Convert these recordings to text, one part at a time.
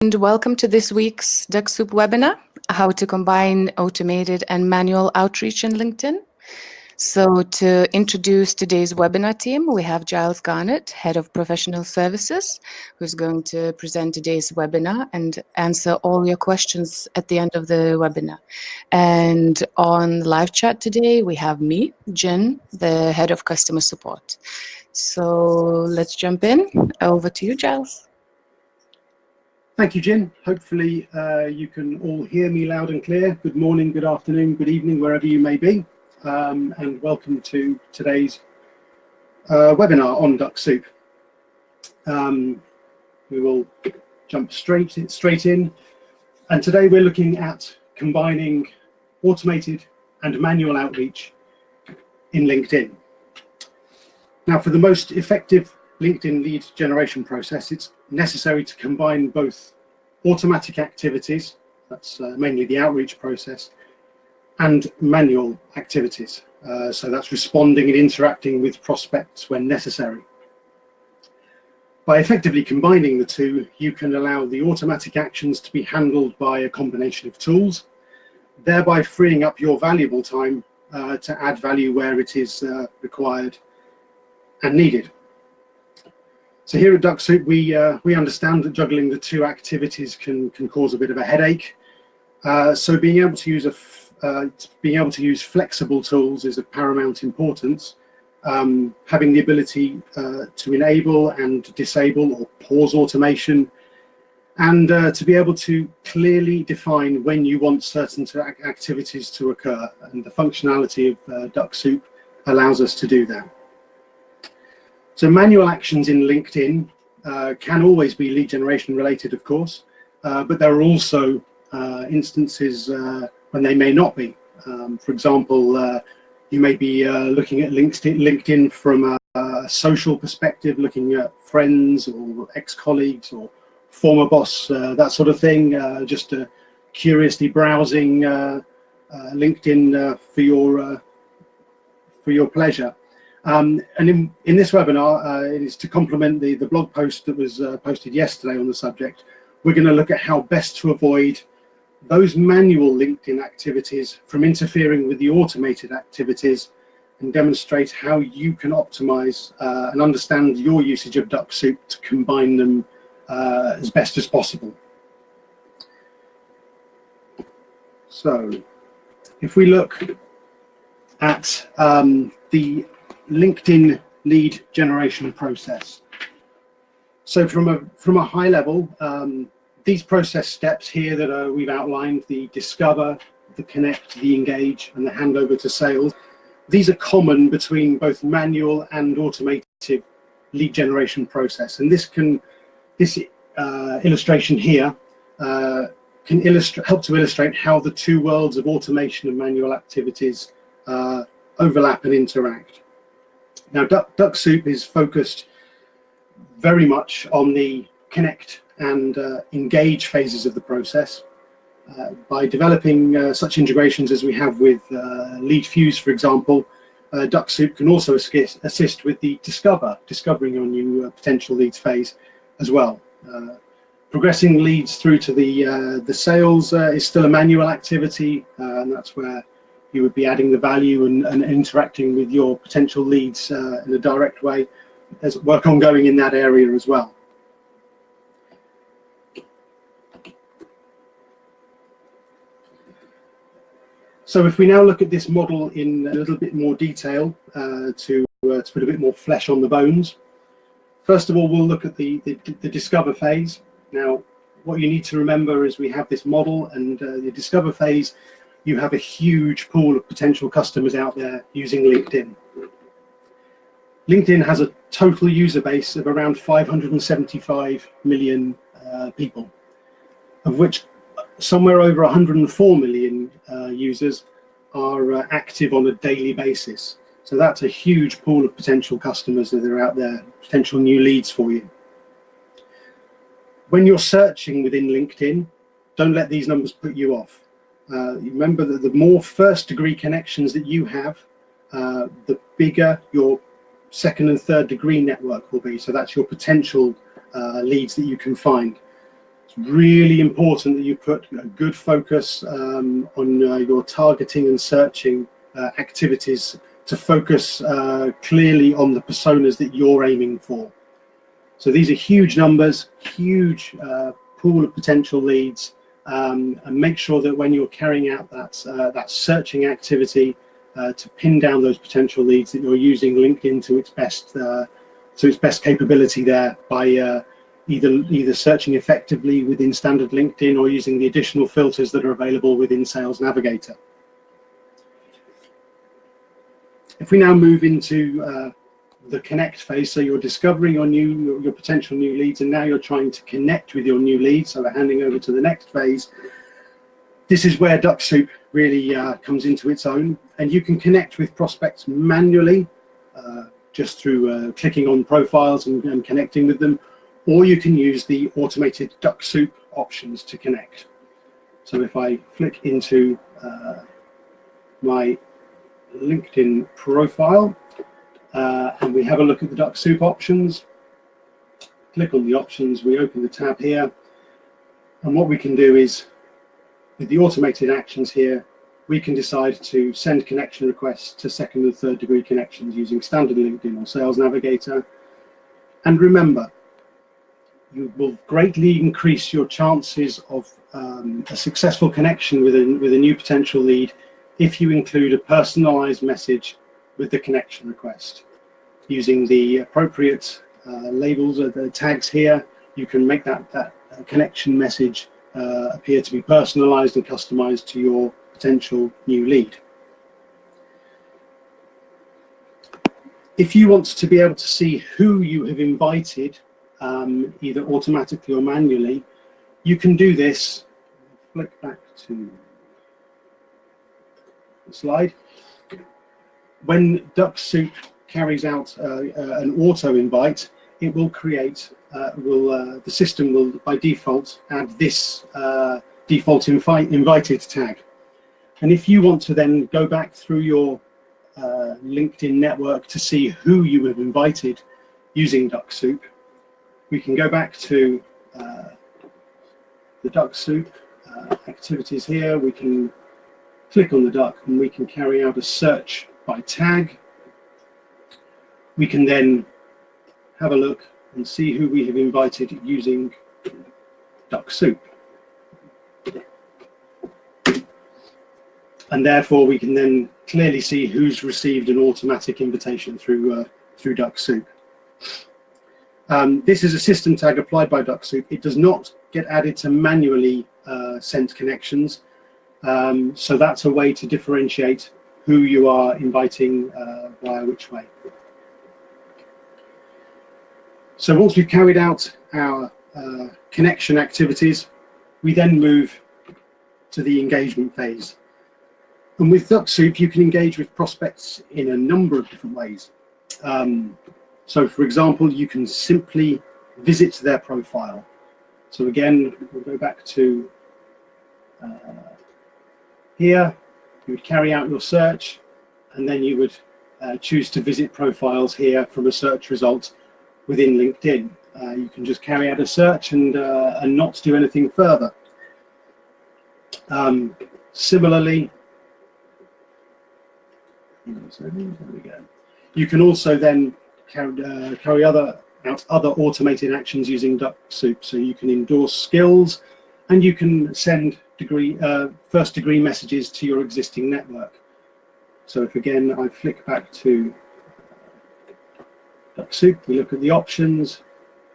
And welcome to this week's DuckSoup webinar, how to combine automated and manual outreach in LinkedIn. So to introduce today's webinar team, we have Giles Garnett, Head of Professional Services, who's going to present today's webinar and answer all your questions at the end of the webinar. And on live chat today, we have me, Jen, the Head of Customer Support. So let's jump in. Over to you, Giles. Thank you, Jen. Hopefully you can all hear me loud and clear. Good morning, good afternoon, good evening, wherever you may be. And welcome to today's webinar on DuckSoup. We will jump straight in. And today we're looking at combining automated and manual outreach in LinkedIn. Now, for the most effective LinkedIn lead generation process, it's necessary to combine both automatic activities, that's mainly the outreach process, and manual activities. So that's responding and interacting with prospects when necessary. By effectively combining the two, you can allow the automatic actions to be handled by a combination of tools, thereby freeing up your valuable time to add value where it is required and needed. So here at DuckSoup, we understand that juggling the two activities can cause a bit of a headache. So being able to use flexible tools is of paramount importance. Having the ability to enable and disable or pause automation, and to be able to clearly define when you want certain activities to occur. And the functionality of DuckSoup allows us to do that. So manual actions in LinkedIn can always be lead generation related, of course, but there are also instances when they may not be. For example, you may be looking at LinkedIn from a social perspective, looking at friends or ex-colleagues or former boss, that sort of thing, just curiously browsing LinkedIn for your pleasure. And in this webinar, it is to complement the blog post that was posted yesterday on the subject. We're going to look at how best to avoid those manual LinkedIn activities from interfering with the automated activities, and demonstrate how you can optimize and understand your usage of DuckSoup to combine them as best as possible. So if we look at the LinkedIn lead generation process. So from a high level, these process steps here that we've outlined, the discover, the connect, the engage, and the handover to sales, these are common between both manual and automated lead generation process. And this illustration here can help to illustrate how the two worlds of automation and manual activities overlap and interact. Now, DuckSoup is focused very much on the connect and engage phases of the process. By developing such integrations as we have with LeadFuse, for example, DuckSoup can also assist with the discovering your new potential leads phase as well. Progressing leads through to the sales is still a manual activity, and that's where you would be adding the value and interacting with your potential leads in a direct way. There's work ongoing in that area as well. So if we now look at this model in a little bit more detail to put a bit more flesh on the bones. First of all, we'll look at the discover phase. Now, what you need to remember is we have this model, and the discover phase, you have a huge pool of potential customers out there using LinkedIn. LinkedIn has a total user base of around 575 million people, of which somewhere over 104 million users are active on a daily basis. So that's a huge pool of potential customers that are out there, potential new leads for you. When you're searching within LinkedIn, don't let these numbers put you off. Remember that the more first degree connections that you have, the bigger your second and third degree network will be. So that's your potential leads that you can find. It's really important that you put a good focus on your targeting and searching activities to focus clearly on the personas that you're aiming for. So these are huge numbers, huge pool of potential leads, and make sure that when you're carrying out that searching activity to pin down those potential leads, that you're using LinkedIn to its best capability there by either searching effectively within standard LinkedIn or using the additional filters that are available within Sales Navigator. If we now move into the connect phase, so you're discovering your potential new leads, and now you're trying to connect with your new leads, so we're handing over to the next phase. This is where DuckSoup really comes into its own, and you can connect with prospects manually just through clicking on profiles and connecting with them, or you can use the automated DuckSoup options to connect. So if I flick into my LinkedIn profile and we have a look at the DuckSoup options, click on the options, we open the tab here, and what we can do is, with the automated actions here, we can decide to send connection requests to second and third degree connections using standard LinkedIn or Sales Navigator. And remember, you will greatly increase your chances of a successful connection with a new potential lead if you include a personalized message with the connection request. Using the appropriate labels or the tags here, you can make that connection message appear to be personalized and customized to your potential new lead. If you want to be able to see who you have invited, either automatically or manually, you can do this. Flick back to the slide. When DuckSoup carries out an auto invite, it will create, the system will by default add this default invited tag. And if you want to then go back through your LinkedIn network to see who you have invited using DuckSoup, we can go back to the DuckSoup activities here. We can click on the duck and we can carry out a search by tag. We can then have a look and see who we have invited using DuckSoup. And therefore we can then clearly see who's received an automatic invitation through DuckSoup. This is a system tag applied by DuckSoup. It does not get added to manually sent connections. So that's a way to differentiate who you are inviting via which way. So once we've carried out our connection activities, we then move to the engagement phase. And with DuckSoup, you can engage with prospects in a number of different ways. So for example, you can simply visit their profile. So again, we'll go back to here. You would carry out your search, and then you would choose to visit profiles here from a search result within LinkedIn. You can just carry out a search and not do anything further. Similarly, there we go. You can also then carry out other automated actions using DuckSoup. So you can endorse skills, and you can send first degree messages to your existing network. So if again I flick back to DuckSoup, we look at the options,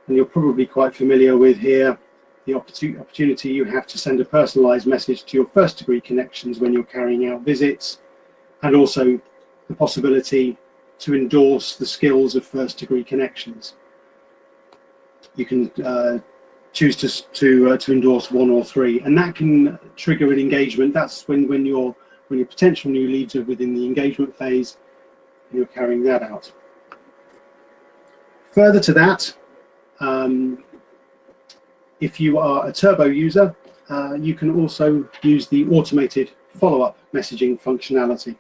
and you're probably quite familiar with here the opportunity you have to send a personalized message to your first degree connections when you're carrying out visits, and also the possibility to endorse the skills of first degree connections. You can choose to endorse one or three, and that can trigger an engagement. That's when your potential new leads are within the engagement phase, and you're carrying that out. Further to that, if you are a Turbo user, you can also use the automated follow-up messaging functionality.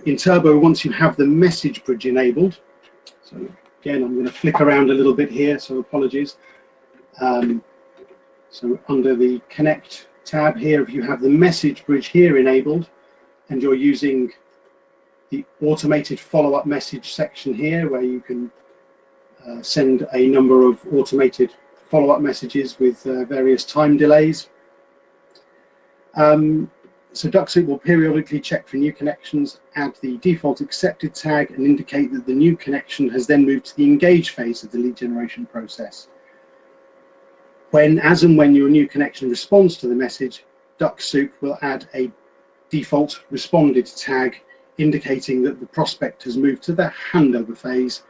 In Turbo, once you have the message bridge enabled, so Again, I'm going to flick around a little bit here, so apologies. So under the Connect tab here, if you have the message bridge here enabled and you're using the automated follow-up message section here, where you can send a number of automated follow-up messages with various time delays. So DuckSoup will periodically check for new connections, add the default accepted tag, and indicate that the new connection has then moved to the engage phase of the lead generation process. As and when your new connection responds to the message, DuckSoup will add a default responded tag, indicating that the prospect has moved to the handover phase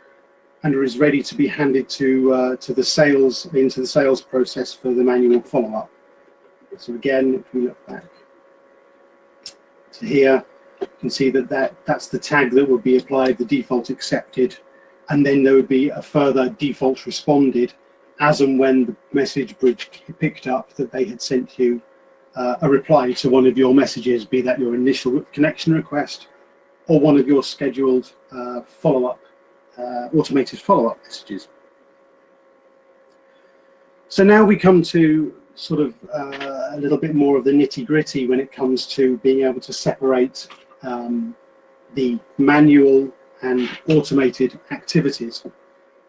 and is ready to be handed into the sales process for the manual follow-up. So again, if we look back to here, you can see that that's the tag that would be applied, the default accepted, and then there would be a further default responded as and when the message bridge picked up that they had sent you a reply to one of your messages, be that your initial connection request or one of your scheduled automated follow-up messages. So now we come to sort of a little bit more of the nitty-gritty when it comes to being able to separate the manual and automated activities.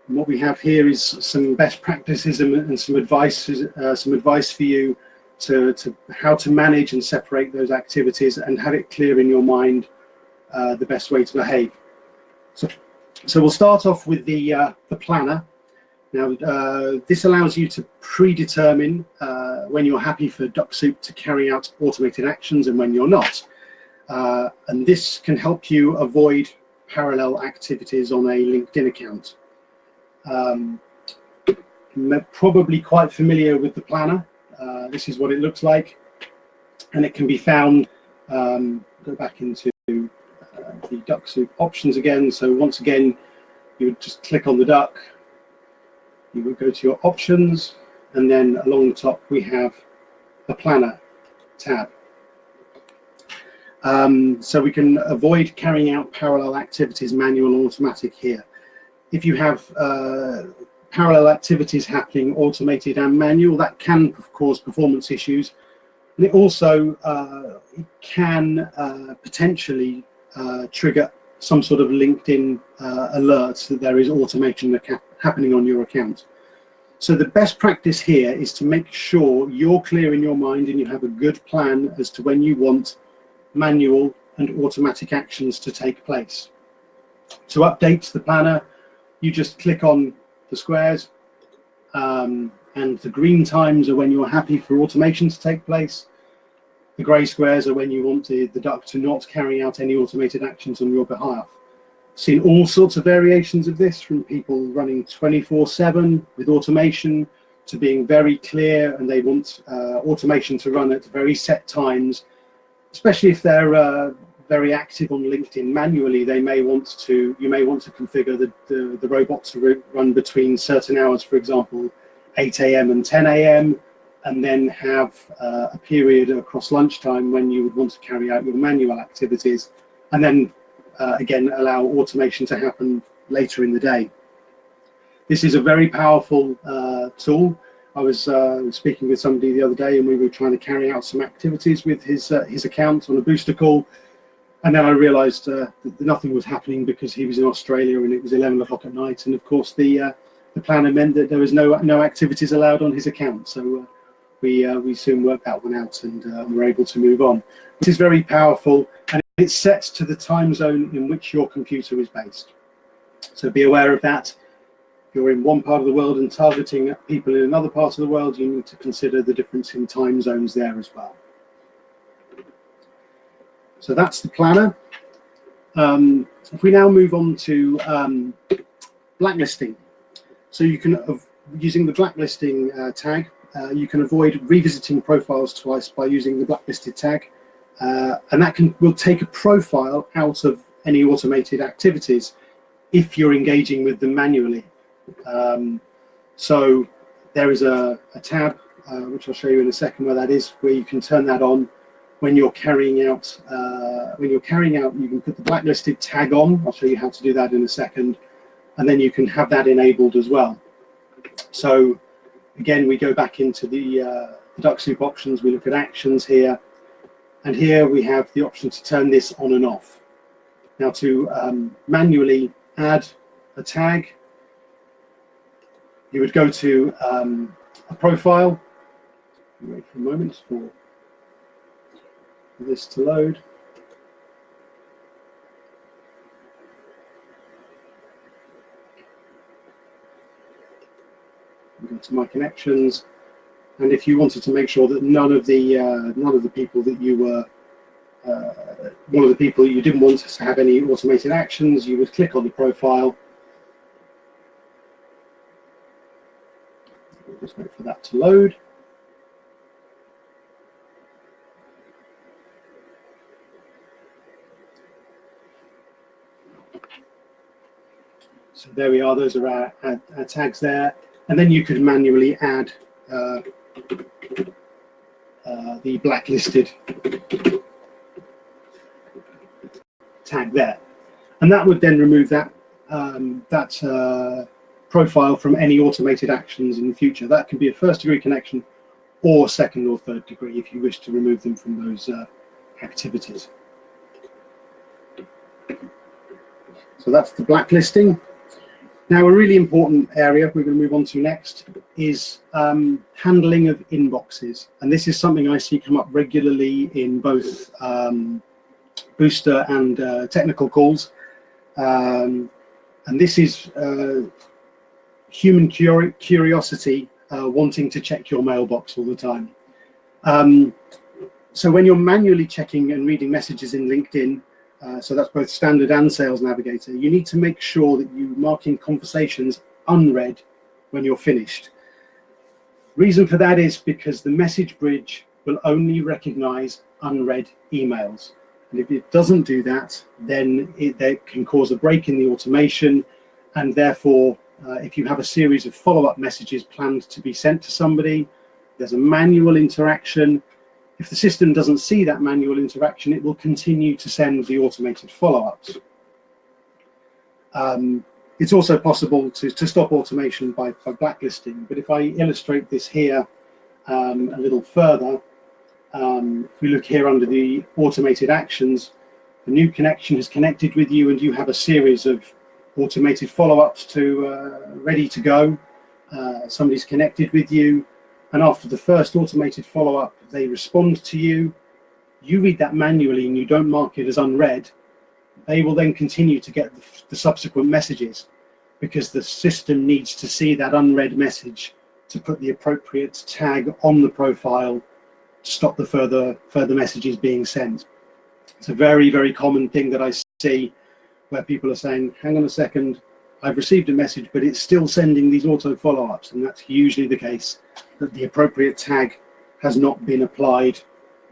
And what we have here is some best practices and some advice for you to how to manage and separate those activities and have it clear in your mind the best way to behave. So we'll start off with the planner. Now, this allows you to predetermine when you're happy for DuckSoup to carry out automated actions and when you're not. And this can help you avoid parallel activities on a LinkedIn account. Probably quite familiar with the planner. This is what it looks like, and it can be found, go back into the DuckSoup options again. So once again, you would just click on the duck, you would go to your options, and then along the top we have the planner tab. So we can avoid carrying out parallel activities, manual or automatic here. If you have parallel activities happening, automated and manual, that can cause performance issues. And it also can potentially trigger some sort of LinkedIn alerts that there is automation happening on your account. So the best practice here is to make sure you're clear in your mind and you have a good plan as to when you want manual and automatic actions to take place. To update the planner, you just click on the squares, and the green times are when you're happy for automation to take place. The grey squares are when you want the duck to not carry out any automated actions on your behalf. Seen all sorts of variations of this, from people running 24/7 with automation to being very clear and they want automation to run at very set times. Especially if they're very active on LinkedIn manually, you may want to configure the robot to run between certain hours, for example, 8 AM and 10 AM, and then have a period across lunchtime when you would want to carry out your manual activities, and then again allow automation to happen later in the day. This is a very powerful tool. I was speaking with somebody the other day, and we were trying to carry out some activities with his account on a booster call, and then I realised that nothing was happening because he was in Australia and it was 11 o'clock at night, and of course the planner meant that there was no activities allowed on his account. So we soon worked that one out and were able to move on. This is very powerful, and it's set to the time zone in which your computer is based. So be aware of that. If you're in one part of the world and targeting people in another part of the world, you need to consider the difference in time zones there as well. So that's the planner. If we now move on to blacklisting. So you can, using the blacklisting tag, you can avoid revisiting profiles twice by using the blacklisted tag. And that will take a profile out of any automated activities if you're engaging with them manually. So there is a tab, which I'll show you in a second where that is, where you can turn that on when you're carrying out. You can put the blacklisted tag on. I'll show you how to do that in a second. and then you can have that enabled as well. So again, we go back into the DuckSoup options, we look at actions here, and here we have the option to turn this on and off. Now to manually add a tag, you would go to a profile. Wait for a moment for this to load. Go to my connections, and if you wanted to make sure that none of the people that you were one of the people you didn't want to have any automated actions, you would click on the profile. Just wait for that to load. So there we are, those are our tags there. And then you could manually add the blacklisted tag there. And that would then remove that, profile from any automated actions in the future. That can be a first-degree connection or second or third degree if you wish to remove them from those activities. So that's the blacklisting. Now, a really important area we're going to move on to next is handling of inboxes. And this is something I see come up regularly in both booster and technical calls. And this is human curiosity wanting to check your mailbox all the time. So when you're manually checking and reading messages in LinkedIn, so that's both standard and Sales Navigator, you need to make sure that you mark in conversations unread when you're finished. Reason for that is because the message bridge will only recognize unread emails. And if it doesn't do that, then that can cause a break in the automation, and therefore if you have a series of follow-up messages planned to be sent to somebody, there's a manual interaction. If the system doesn't see that manual interaction, it will continue to send the automated follow-ups. It's also possible to stop automation by blacklisting, but if I illustrate this here a little further, if we look here under the automated actions, the new connection has connected with you and you have a series of automated follow-ups ready to go. Somebody's connected with you, and after the first automated follow-up, they respond to you. You read that manually and you don't mark it as unread. They will then continue to get the subsequent messages because the system needs to see that unread message to put the appropriate tag on the profile to stop the further messages being sent. It's a very, very common thing that I see where people are saying, hang on a second, I've received a message, but it's still sending these auto follow-ups. And that's usually the case, that the appropriate tag has not been applied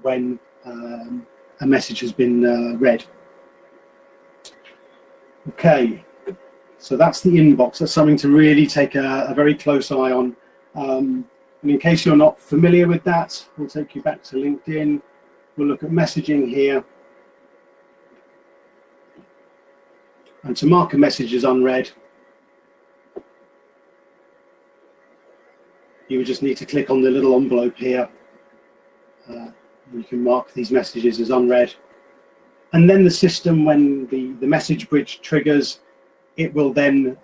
when a message has been read. Okay, so that's the inbox. That's something to really take a very close eye on. And in case you're not familiar with that, we'll take you back to LinkedIn. We'll look at messaging here. And to mark a message as unread, you would just need to click on the little envelope here. You can mark these messages as unread. And then the system, when the message bridge triggers, it will then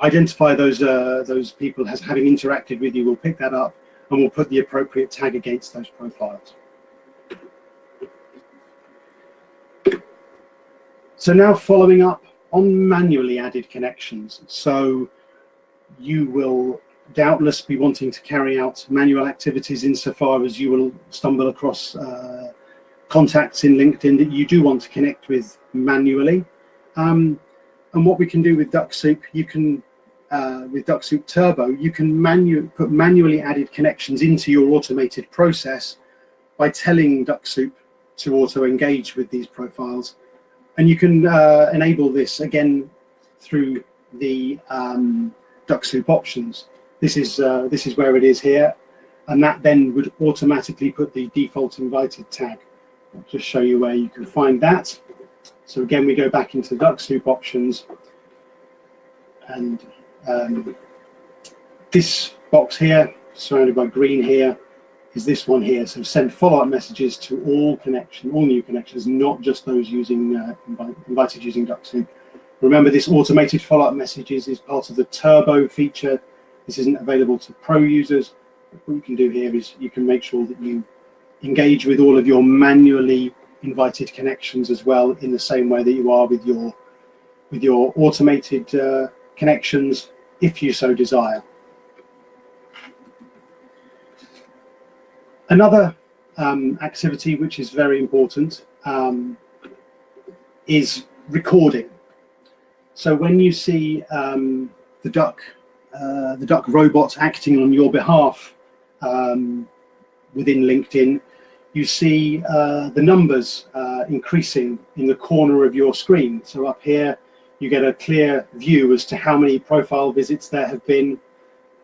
identify those people as having interacted with you. We'll pick that up and we'll put the appropriate tag against those profiles. So now following up on manually added connections. So you will doubtless be wanting to carry out manual activities insofar as you will stumble across contacts in LinkedIn that you do want to connect with manually. And what we can do with DuckSoup, you can, with DuckSoup Turbo, you can put manually added connections into your automated process by telling DuckSoup to auto-engage with these profiles. And you can enable this again through the DuckSoup options. This is where it is here, and that then would automatically put the default invited tag. I'll just show you where you can find that. So again, we go back into DuckSoup options. and this box here, surrounded by green here, is this one here. So send follow-up messages to all new connections, not just those using invited using DuckSoup. Remember, this automated follow-up messages is part of the Turbo feature. This isn't available to Pro users. What you can do here is you can make sure that you engage with all of your manually invited connections as well, in the same way that you are with your automated connections, if you so desire. Another activity which is very important is recording. So when you see the Duck robot acting on your behalf within LinkedIn, you see the numbers increasing in the corner of your screen. So up here, you get a clear view as to how many profile visits there have been,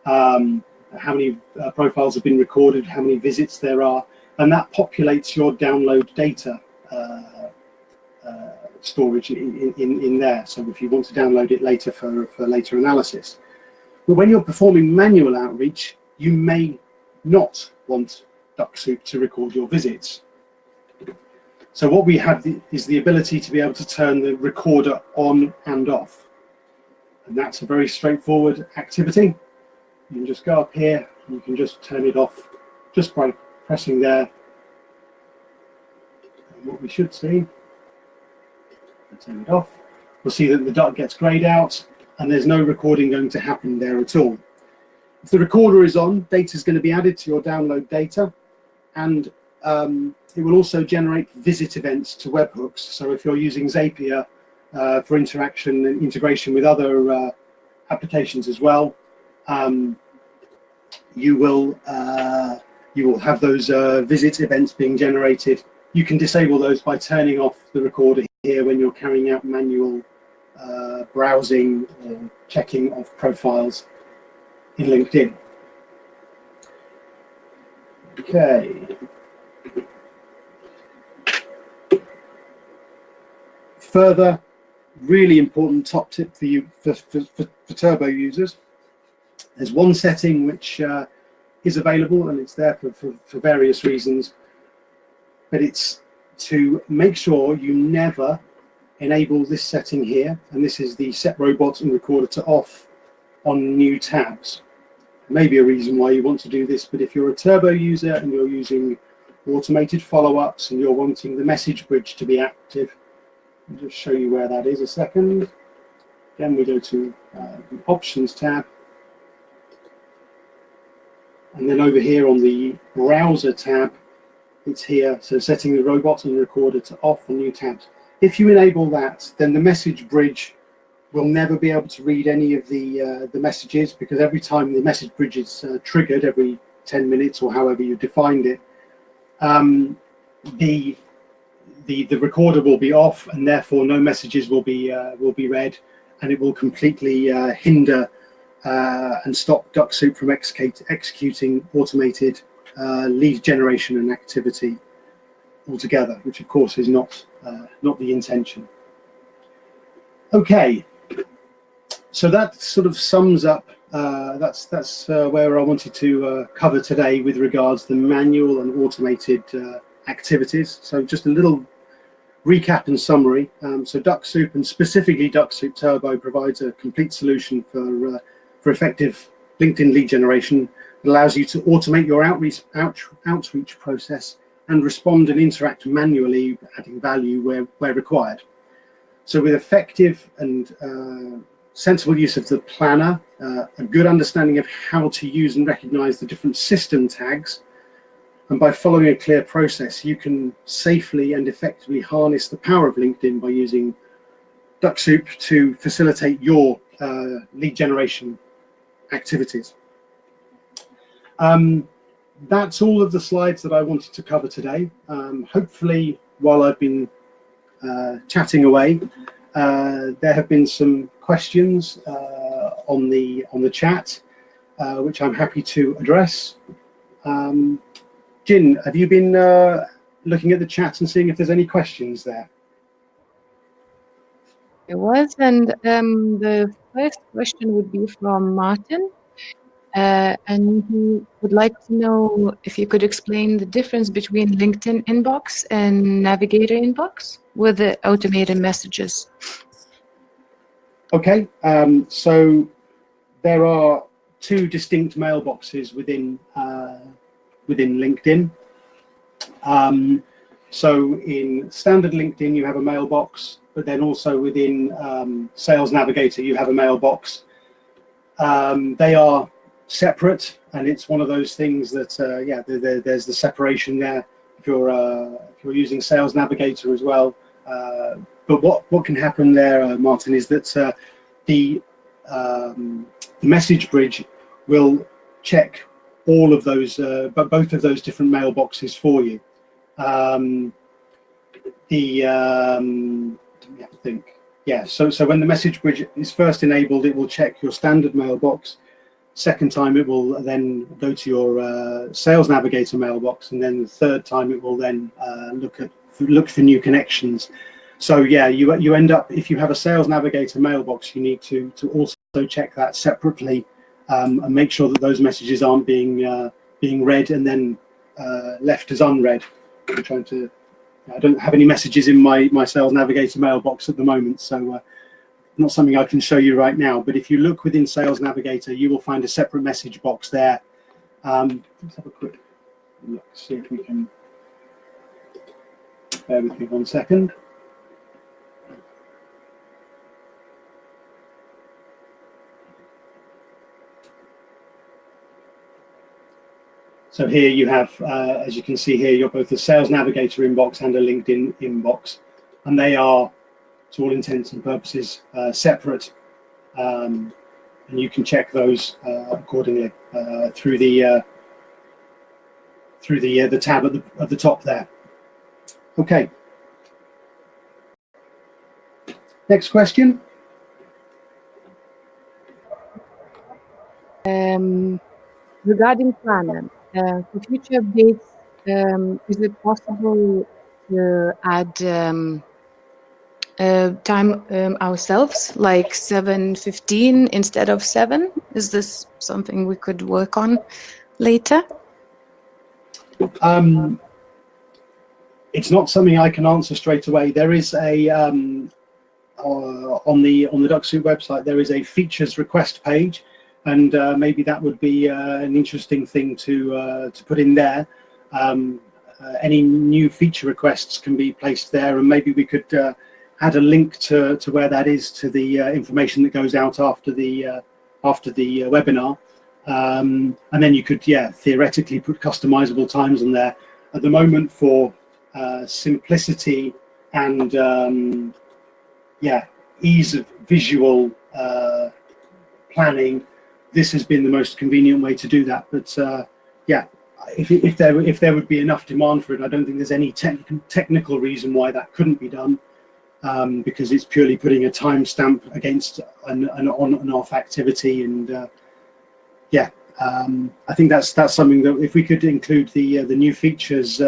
how many profiles have been recorded, how many visits there are, and that populates your download data storage in there. So if you want to download it later for later analysis. But when you're performing manual outreach, you may not want DuckSoup to record your visits. So what we have is the ability to be able to turn the recorder on and off. And that's a very straightforward activity. You can just go up here, and you can just turn it off just by pressing there. And what we should see, turn it off, we'll see that the duck gets grayed out and there's no recording going to happen there at all. If the recorder is on, data is going to be added to your download data, and it will also generate visit events to webhooks. So if you're using Zapier for interaction and integration with other applications as well, you will have those visit events being generated. You can disable those by turning off the recorder here when you're carrying out manual browsing or checking of profiles in LinkedIn. Okay. Further, really important top tip for you for Turbo users. There's one setting which is available, and it's there for various reasons, but it's to make sure you never enable this setting here, and this is the set robot and recorder to off on new tabs. Maybe a reason why you want to do this, but if you're a Turbo user and you're using automated follow-ups and you're wanting the message bridge to be active, I'll just show you where that is a second. Again, we go to the Options tab, and then over here on the Browser tab, it's here, so setting the robot and recorder to off on new tabs. If you enable that, then the message bridge will never be able to read any of the messages, because every time the message bridge is triggered, every 10 minutes or however you defined it, the recorder will be off, and therefore no messages will be read, and it will completely hinder and stop DuckSoup from executing automated lead generation and activity altogether, which of course is not the intention. Okay, so that sort of sums up. That's where I wanted to cover today with regards to the manual and automated activities. So just a little recap and summary. So DuckSoup, and specifically DuckSoup Turbo, provides a complete solution for effective LinkedIn lead generation. It allows you to automate your outreach process and respond and interact manually, adding value where required. So with effective and sensible use of the planner, a good understanding of how to use and recognize the different system tags, and by following a clear process, you can safely and effectively harness the power of LinkedIn by using DuckSoup to facilitate your lead generation activities. That's all of the slides that I wanted to cover today. Hopefully, while I've been chatting away, there have been some questions on the chat, which I'm happy to address. Jin, have you been looking at the chat and seeing if there's any questions there? It was, and the first question would be from Martin, and he would like to know if you could explain the difference between LinkedIn inbox and Navigator inbox with the automated messages. Okay, so there are two distinct mailboxes within LinkedIn. So in standard LinkedIn, you have a mailbox, but then also within Sales Navigator, you have a mailbox. They are separate, and it's one of those things that there's the separation there if you're using Sales Navigator as well. But what can happen there, Martin, is that the message bridge will check all of those, but both of those different mailboxes for you. Let me have to think. Yeah, so when the message bridge is first enabled, it will check your standard mailbox. Second time, it will then go to your Sales Navigator mailbox, and then the third time, it will then look for new connections. So yeah, you end up, if you have a Sales Navigator mailbox, you need to also check that separately and make sure that those messages aren't being read and then left as unread. I'm trying to. I don't have any messages in my Sales Navigator mailbox at the moment, so not something I can show you right now. But if you look within Sales Navigator, you will find a separate message box there. Let's have a quick look, see if we can. Bear with me 1 second. So here you have, as you can see here, you're both a Sales Navigator inbox and a LinkedIn inbox, and they are, to all intents and purposes, separate, and you can check those accordingly through the tab at the top there. Okay. Next question. Regarding Planner, for future updates, is it possible to add time ourselves, like 7:15 instead of 7? Is this something we could work on later? It's not something I can answer straight away. There is a on the DuckSoup website, there is a features request page, and maybe that would be an interesting thing to put in there. Any new feature requests can be placed there, and maybe we could add a link to where that is to the information that goes out after the webinar, and then you could theoretically put customizable times on there. At the moment, for simplicity and ease of visual planning, this has been the most convenient way to do that. But if there would be enough demand for it, I don't think there's any technical reason why that couldn't be done, because it's purely putting a timestamp against an on and off activity. And I think that's something that if we could include the new features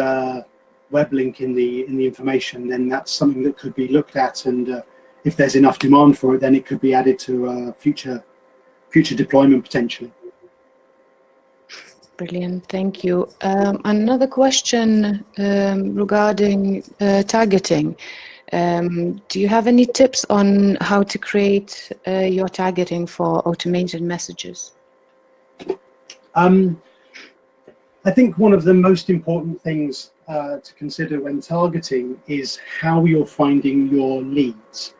web link in the information, then that's something that could be looked at, and if there's enough demand for it, then it could be added to future deployment potentially. Brilliant, thank you. Another question regarding targeting. Do you have any tips on how to create your targeting for automated messages? I think one of the most important things to consider when targeting is how you're finding your leads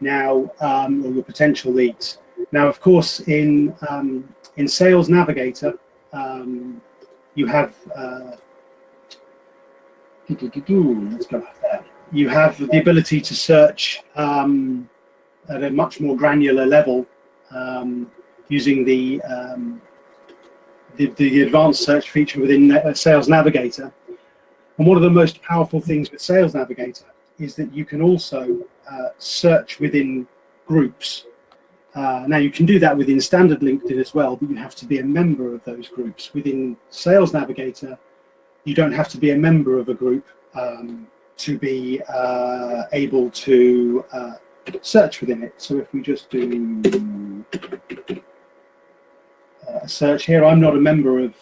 now, or your potential leads. Now, of course, in Sales Navigator, you have let's go back there. You have the ability to search at a much more granular level using the advanced search feature within Sales Navigator. And one of the most powerful things with Sales Navigator is that you can also search within groups. Now, you can do that within standard LinkedIn as well, but you have to be a member of those groups. Within Sales Navigator, you don't have to be a member of a group to be able to search within it. So if we just do a search here, I'm not a member of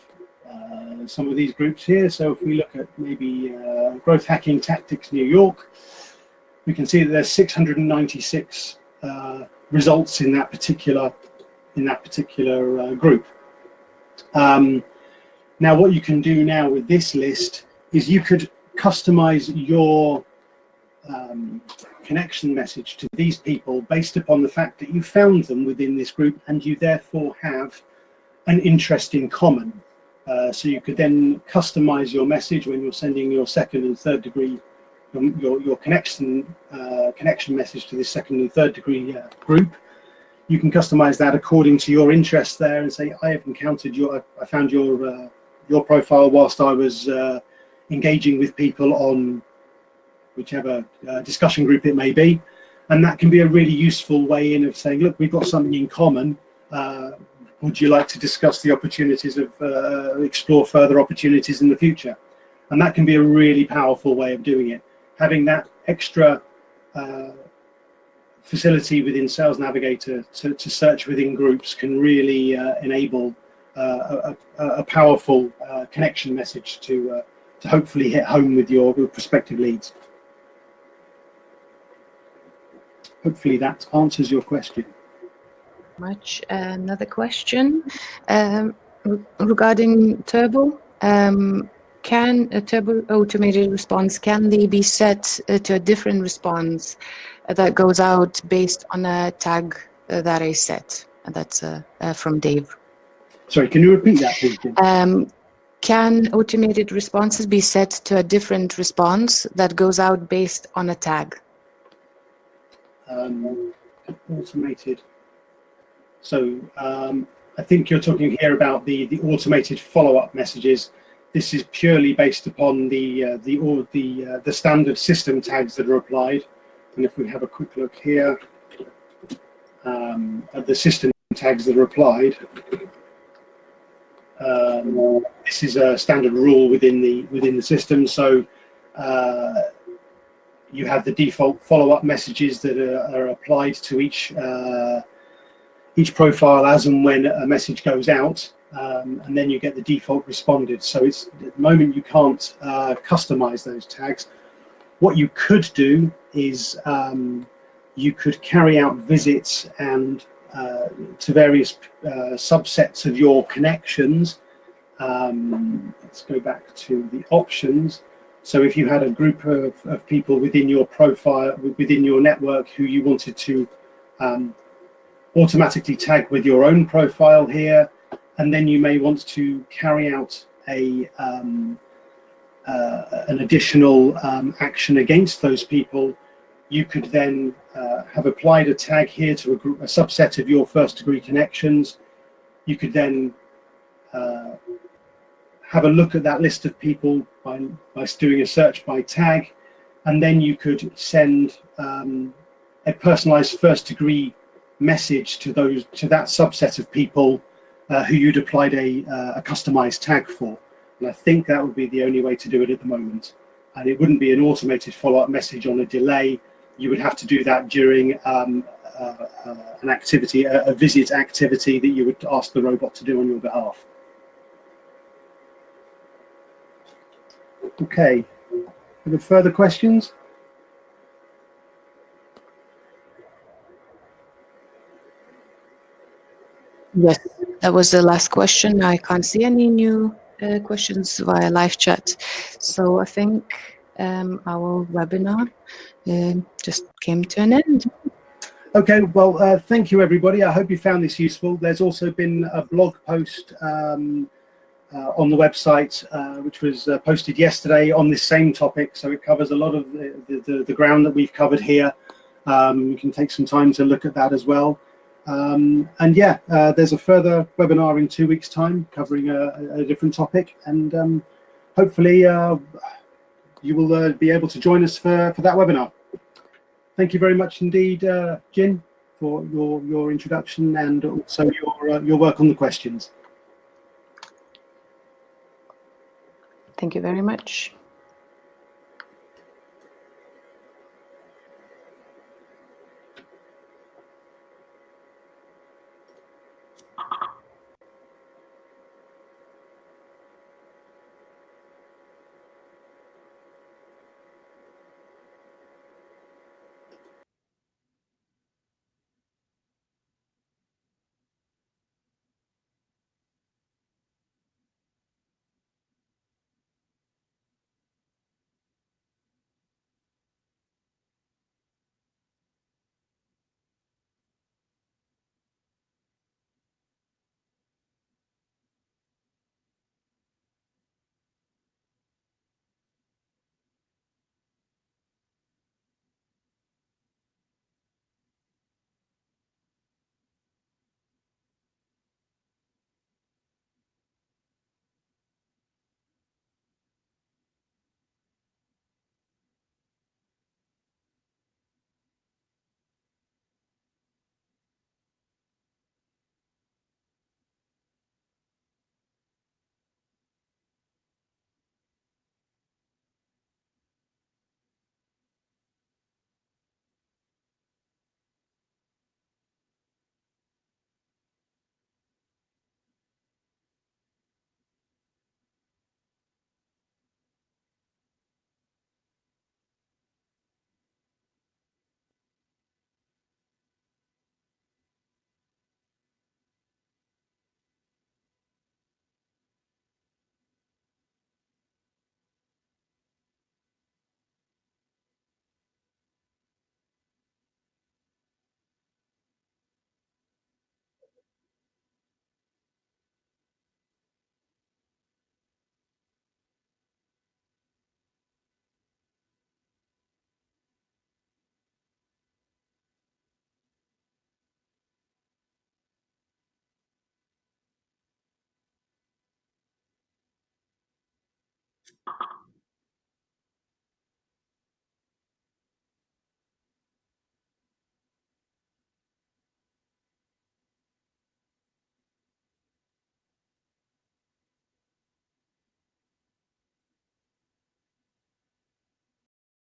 some of these groups here. So if we look at maybe Growth Hacking Tactics New York, we can see that there's 696 results in that particular group. Now, what you can do now with this list is you could customize your connection message to these people based upon the fact that you found them within this group and you therefore have an interest in common. So you could then customize your message when you're sending your second and third degree, your connection message to this second and third degree group. You can customize that according to your interests there and say, I have encountered I found your profile whilst I was engaging with people on whichever discussion group it may be. And that can be a really useful way in of saying, look, we've got something in common. Would you like to discuss the opportunities of explore further opportunities in the future? And that can be a really powerful way of doing it. Having that extra facility within Sales Navigator to search within groups can really enable a powerful connection message to hopefully hit home with your prospective leads. Hopefully that answers your question. Much. Another question regarding Turbo. Can a Turbo automated response, can they be set to a different response that goes out based on a tag that I set? And that's from Dave. Sorry, can you repeat that, please? Can automated responses be set to a different response that goes out based on a tag? Automated. So I think you're talking here about the automated follow-up messages. This is purely based upon the standard system tags that are applied. And if we have a quick look here at the system tags that are applied, this is a standard rule within the system. So you have the default follow-up messages that are applied to each profile as and when a message goes out, and then you get the default responded. So it's at the moment you can't customize those tags. What you could do is you could carry out visits and to various subsets of your connections. Let's go back to the options. So if you had a group of people within your profile, within your network, who you wanted to automatically tag with your own profile here, and then you may want to carry out an additional action against those people, you could then have applied a tag here to a subset of your first degree connections. You could then have a look at that list of people by doing a search by tag, and then you could send a personalized first degree message to that subset of people who you'd applied a customized tag for. And I think that would be the only way to do it at the moment. And it wouldn't be an automated follow-up message on a delay. You would have to do that during an activity, a visit activity that you would ask the robot to do on your behalf. Okay, any further questions? Yes, that was the last question. I can't see any new questions via live chat. So I think our webinar just came to an end. Okay, well, thank you, everybody. I hope you found this useful. There's also been a blog post on the website, which was posted yesterday on this same topic. So it covers a lot of the ground that we've covered here. You can take some time to look at that as well. And yeah, there's a further webinar in 2 weeks' time covering a different topic. And hopefully you will be able to join us for that webinar. Thank you very much indeed, Jin, for your introduction and also your work on the questions. Thank you very much.